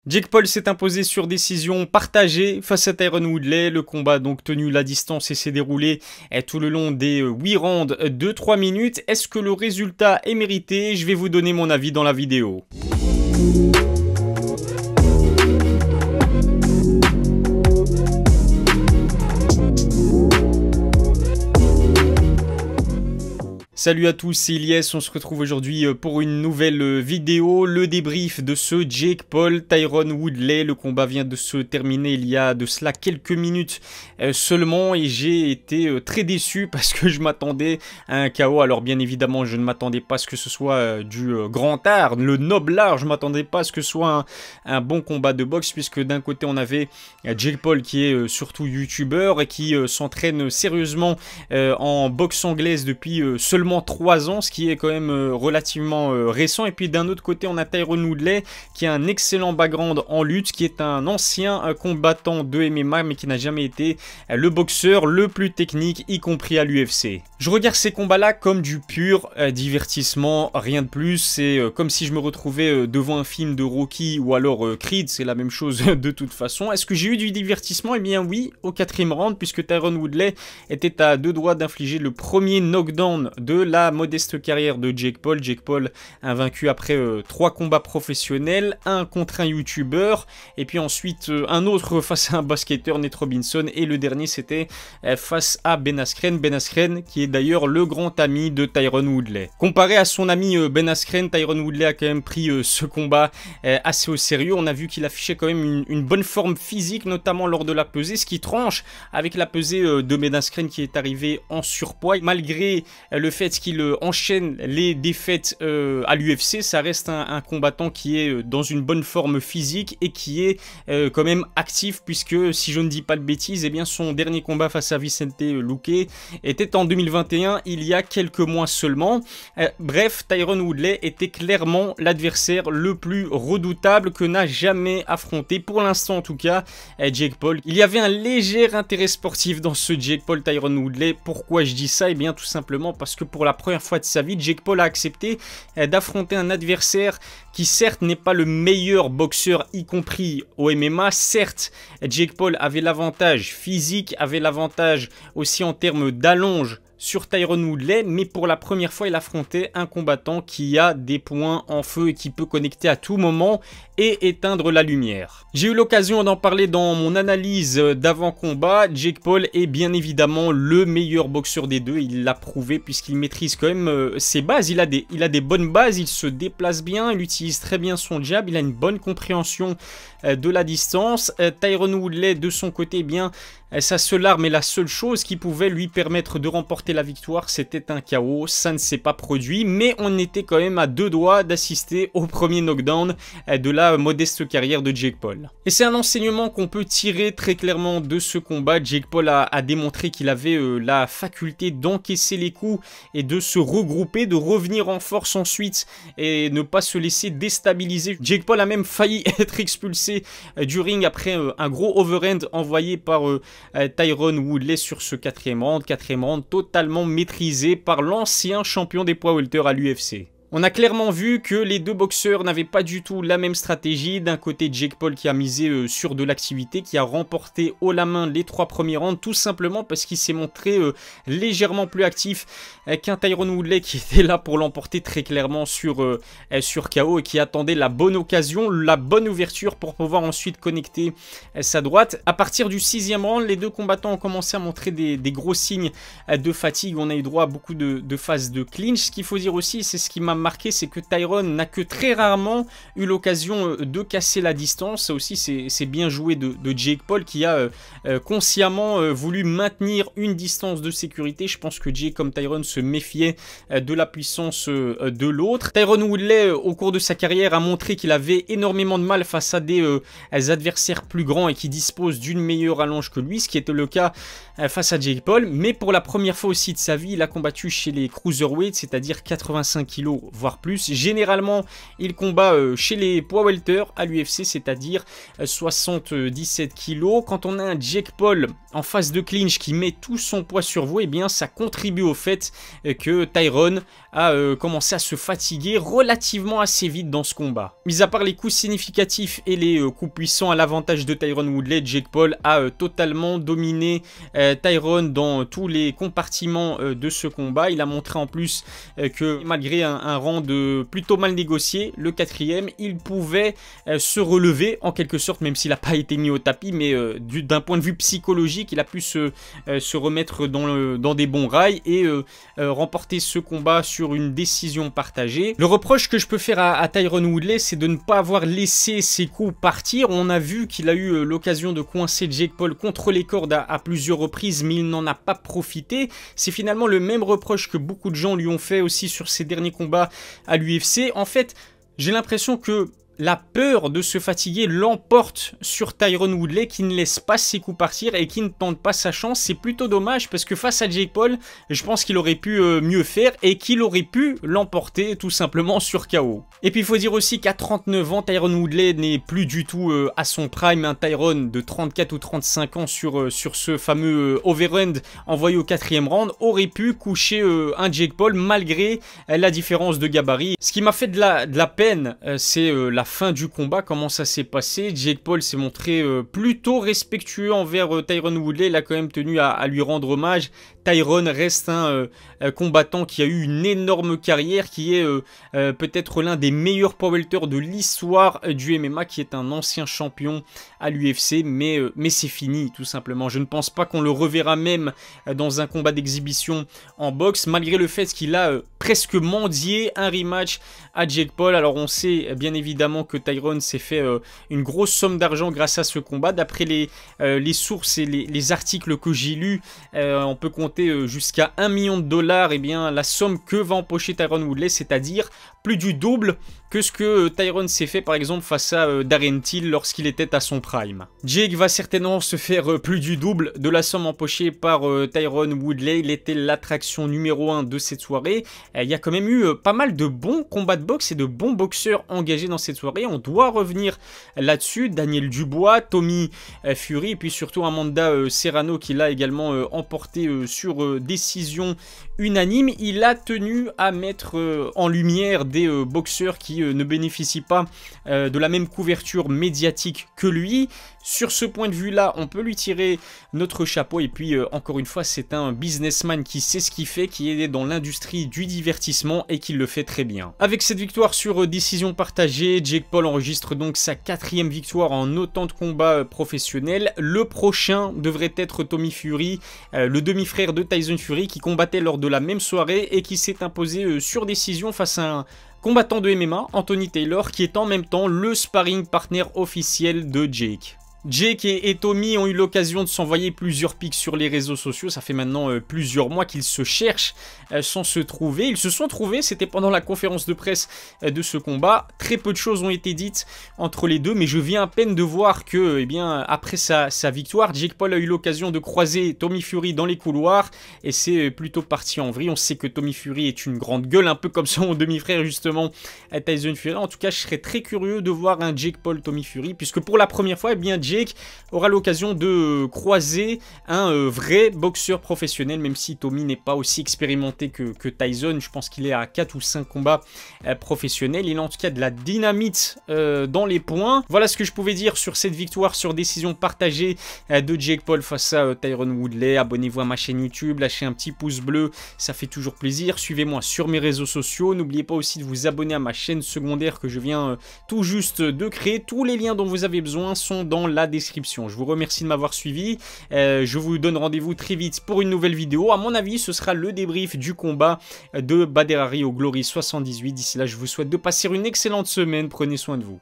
Jake Paul s'est imposé sur décision partagée face à Tyron Woodley. Le combat a donc tenu la distance et s'est déroulé tout le long des 8 rounds de 3 minutes. Est-ce que le résultat est mérité? Je vais vous donner mon avis dans la vidéo. Salut à tous, c'est Ilyes, on se retrouve aujourd'hui pour une nouvelle vidéo, le débrief de ce Jake Paul, Tyron Woodley. Le combat vient de se terminer il y a de cela quelques minutes seulement et j'ai été très déçu parce que je m'attendais à un KO. Alors bien évidemment, je ne m'attendais pas à ce que ce soit du grand art, le noble art, je ne m'attendais pas à ce que ce soit un bon combat de boxe, puisque d'un côté on avait Jake Paul qui est surtout youtubeur et qui s'entraîne sérieusement en boxe anglaise depuis seulement 3 ans, ce qui est quand même relativement récent. Et puis d'un autre côté on a Tyron Woodley qui a un excellent background en lutte, qui est un ancien combattant de MMA mais qui n'a jamais été le boxeur le plus technique, y compris à l'UFC. Je regarde ces combats là comme du pur divertissement, rien de plus. C'est comme si je me retrouvais devant un film de Rocky ou alors Creed, c'est la même chose de toute façon. Est-ce que j'ai eu du divertissement? Eh bien oui, au 4e round, puisque Tyron Woodley était à 2 doigts d'infliger le premier knockdown de la modeste carrière de Jake Paul. Jake Paul invaincu après 3 combats professionnels, un contre un youtubeur, et puis ensuite un autre face à un basketteur, Nate Robinson, et le dernier c'était face à Ben Askren. Ben Askren qui est d'ailleurs le grand ami de Tyron Woodley. Comparé à son ami Ben Askren, Tyron Woodley a quand même pris ce combat assez au sérieux. On a vu qu'il affichait quand même une bonne forme physique, notamment lors de la pesée, ce qui tranche avec la pesée de Ben Askren qui est arrivé en surpoids. Malgré le fait qu'il enchaîne les défaites à l'UFC, ça reste un combattant qui est dans une bonne forme physique et qui est quand même actif, puisque si je ne dis pas de bêtises, eh bien son dernier combat face à Vicente Luque était en 2021, il y a quelques mois seulement. Bref, Tyron Woodley était clairement l'adversaire le plus redoutable que n'a jamais affronté, pour l'instant en tout cas, Jake Paul. Il y avait un léger intérêt sportif dans ce Jake Paul Tyron Woodley. Pourquoi je dis ça? Eh bien tout simplement parce que pour la première fois de sa vie, Jake Paul a accepté d'affronter un adversaire qui certes n'est pas le meilleur boxeur, y compris au MMA. Certes, Jake Paul avait l'avantage physique, avait l'avantage aussi en termes d'allonge sur Tyron Woodley, mais pour la première fois il affrontait un combattant qui a des points en feu et qui peut connecter à tout moment et éteindre la lumière. J'ai eu l'occasion d'en parler dans mon analyse d'avant-combat. Jake Paul est bien évidemment le meilleur boxeur des deux, il l'a prouvé puisqu'il maîtrise quand même ses bases, il a des bonnes bases, il se déplace bien, il utilise très bien son jab, il a une bonne compréhension de la distance. Tyron Woodley de son côté, eh bien sa seule arme et la seule chose qui pouvait lui permettre de remporter la victoire, c'était un KO. Ça ne s'est pas produit, mais on était quand même à 2 doigts d'assister au premier knockdown de la modeste carrière de Jake Paul. Et c'est un enseignement qu'on peut tirer très clairement de ce combat. Jake Paul a démontré qu'il avait la faculté d'encaisser les coups et de se regrouper, de revenir en force ensuite et ne pas se laisser déstabiliser. Jake Paul a même failli être expulsé du ring après un gros overhand envoyé par Tyron Woodley sur ce 4e round. 4e round totalement maîtrisé par l'ancien champion des poids welter à l'UFC. On a clairement vu que les deux boxeurs n'avaient pas du tout la même stratégie. D'un côté, Jake Paul qui a misé sur de l'activité, qui a remporté haut la main les 3 premiers rounds, tout simplement parce qu'il s'est montré légèrement plus actif qu'un Tyron Woodley qui était là pour l'emporter très clairement sur KO et qui attendait la bonne occasion, la bonne ouverture pour pouvoir ensuite connecter sa droite. À partir du 6e round, les deux combattants ont commencé à montrer des gros signes de fatigue. On a eu droit à beaucoup de phases de clinch. Ce qu'il faut dire aussi, c'est ce qui m'a marqué, c'est que Tyron n'a que très rarement eu l'occasion de casser la distance. Ça aussi c'est bien joué de Jake Paul, qui a consciemment voulu maintenir une distance de sécurité. Je pense que Jake comme Tyron se méfiait de la puissance de l'autre. Tyron Woodley au cours de sa carrière a montré qu'il avait énormément de mal face à des adversaires plus grands et qui disposent d'une meilleure allonge que lui, ce qui était le cas face à Jake Paul. Mais pour la première fois aussi de sa vie, il a combattu chez les cruiserweights, c'est-à-dire 85 kg voire plus. Généralement, il combat chez les poids welter à l'UFC, c'est-à-dire 77 kg. Quand on a un Jake Paul en phase de clinch qui met tout son poids sur vous, eh bien ça contribue au fait que Tyron a commencé à se fatiguer relativement assez vite dans ce combat. Mis à part les coups significatifs et les coups puissants à l'avantage de Tyron Woodley, Jake Paul a totalement dominé Tyron dans tous les compartiments de ce combat. Il a montré en plus que malgré un round plutôt mal négocié, le quatrième, il pouvait se relever en quelque sorte, même s'il n'a pas été mis au tapis, mais d'un point de vue psychologique, il a pu se remettre dans des bons rails et remporter ce combat sur une décision partagée. Le reproche que je peux faire à Tyron Woodley, c'est de ne pas avoir laissé ses coups partir. On a vu qu'il a eu l'occasion de coincer Jake Paul contre les cordes à plusieurs reprises, mais il n'en a pas profité. C'est finalement le même reproche que beaucoup de gens lui ont fait aussi sur ses derniers combats à l'UFC. En fait, j'ai l'impression que la peur de se fatiguer l'emporte sur Tyron Woodley qui ne laisse pas ses coups partir et qui ne tente pas sa chance. C'est plutôt dommage parce que face à Jake Paul, je pense qu'il aurait pu mieux faire et qu'il aurait pu l'emporter tout simplement sur KO. Et puis il faut dire aussi qu'à 39 ans, Tyron Woodley n'est plus du tout à son prime. Un Tyron de 34 ou 35 ans sur ce fameux overhand envoyé au quatrième round aurait pu coucher un Jake Paul malgré la différence de gabarit. Ce qui m'a fait de la peine, c'est la fin du combat, comment ça s'est passé. Jake Paul s'est montré plutôt respectueux envers Tyron Woodley. Il a quand même tenu à lui rendre hommage. Tyron reste un combattant qui a eu une énorme carrière, qui est peut-être l'un des meilleurs powerlifters de l'histoire du MMA, qui est un ancien champion à l'UFC, mais c'est fini tout simplement. Je ne pense pas qu'on le reverra même dans un combat d'exhibition en boxe, malgré le fait qu'il a presque mendié un rematch à Jake Paul. Alors on sait bien évidemment que Tyron s'est fait une grosse somme d'argent grâce à ce combat. D'après les sources et les articles que j'ai lus, on peut compter jusqu'à 1 million de dollars, et bien la somme que va empocher Tyron Woodley, c'est-à-dire plus du double que ce que Tyron s'est fait par exemple face à Darren Till lorsqu'il était à son prime. Jake va certainement se faire plus du double de la somme empochée par Tyron Woodley. Il était l'attraction numéro 1 de cette soirée. Il y a quand même eu pas mal de bons combats de boxe et de bons boxeurs engagés dans cette soirée. On doit revenir là-dessus. Daniel Dubois, Tommy Fury et puis surtout Amanda Serrano qui l'a également emporté sur décision unanime. Il a tenu à mettre en lumière des boxeurs qui ne bénéficient pas de la même couverture médiatique que lui. Sur ce point de vue-là, on peut lui tirer notre chapeau. Et puis, encore une fois, c'est un businessman qui sait ce qu'il fait, qui est dans l'industrie du divertissement et qui le fait très bien. Avec cette victoire sur décision partagée, Jake Paul enregistre donc sa 4e victoire en autant de combats professionnels. Le prochain devrait être Tommy Fury, le demi-frère de Tyson Fury, qui combattait lors de la même soirée et qui s'est imposé sur décision face à un combattant de MMA, Anthony Taylor, qui est en même temps le sparring partner officiel de Jake. Jake et Tommy ont eu l'occasion de s'envoyer plusieurs pics sur les réseaux sociaux. Ça fait maintenant plusieurs mois qu'ils se cherchent sans se trouver. Ils se sont trouvés, c'était pendant la conférence de presse de ce combat. Très peu de choses ont été dites entre les deux, mais je viens à peine de voir que, eh bien, après sa victoire, Jake Paul a eu l'occasion de croiser Tommy Fury dans les couloirs et c'est plutôt parti en vrille. On sait que Tommy Fury est une grande gueule, un peu comme son demi-frère justement, Tyson Fury. En tout cas, je serais très curieux de voir un Jake Paul Tommy Fury, puisque pour la première fois, eh bien, Jake aura l'occasion de croiser un vrai boxeur professionnel, même si Tommy n'est pas aussi expérimenté que Tyson. Je pense qu'il est à 4 ou 5 combats professionnels. Il a en tout cas de la dynamite dans les points. Voilà ce que je pouvais dire sur cette victoire sur décision partagée de Jake Paul face à Tyron Woodley. Abonnez-vous à ma chaîne YouTube, lâchez un petit pouce bleu, ça fait toujours plaisir. Suivez-moi sur mes réseaux sociaux. N'oubliez pas aussi de vous abonner à ma chaîne secondaire que je viens tout juste de créer. Tous les liens dont vous avez besoin sont dans la description. Je vous remercie de m'avoir suivi. Je vous donne rendez-vous très vite pour une nouvelle vidéo. À mon avis, ce sera le débrief du combat de Badr Hari au Glory 78. D'ici là, je vous souhaite de passer une excellente semaine. Prenez soin de vous.